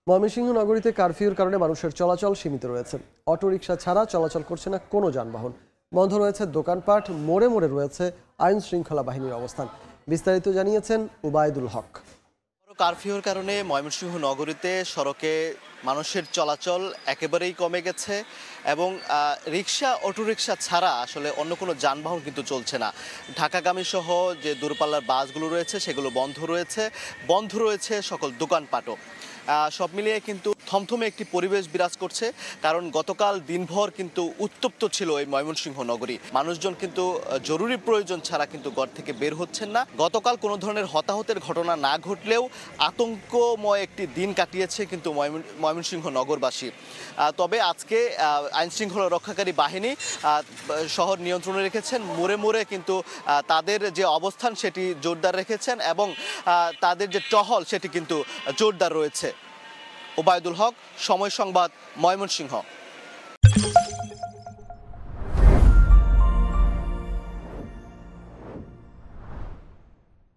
ময়মনসিংহ নগরীতে কারফিউর কারণে মানুষের চলাচল সীমিত রয়েছে। অটোরিকশা ছাড়া চলাচল করছে না কোনো যানবাহন। বন্ধ রয়েছে দোকানপাট, মোড়ে মোড়ে রয়েছে আইন শৃঙ্খলা বাহিনীর অবস্থান। বিস্তারিত জানিয়েছেন উবায়দুল হক। কারফিউর কারণে ময়মনসিংহ নগরীতে সড়কে মানুষের চলাচল একেবারেই কমে গেছে এবং রিক্সা অটোরিকশা ছাড়া আসলে অন্য কোনো যানবাহন কিন্তু চলছে না। ঢাকাগামী সহ যে দূরপাল্লার বাসগুলো রয়েছে সেগুলো বন্ধ রয়েছে সকল দোকানপাটও। সব মিলিয়ে কিন্তু থমথমে একটি পরিবেশ বিরাজ করছে, কারণ গতকাল দিনভর কিন্তু উত্তপ্ত ছিল এই ময়মনসিংহ নগরী। মানুষজন কিন্তু জরুরি প্রয়োজন ছাড়া কিন্তু ঘর থেকে বের হচ্ছেন না। গতকাল কোনো ধরনের হতাহতের ঘটনা না ঘটলেও আতঙ্কময় একটি দিন কাটিয়েছে কিন্তু ময়মনসিংহ নগরবাসী। তবে আজকে আইনশৃঙ্খলা রক্ষাকারী বাহিনী শহর নিয়ন্ত্রণে রেখেছেন। মোড়ে মোড়ে কিন্তু তাদের যে অবস্থান সেটি জোরদার রেখেছেন এবং তাদের যে টহল সেটি কিন্তু জোরদার রয়েছে। ওবায়দুল হক, সময় সংবাদ, ময়মনসিংহ।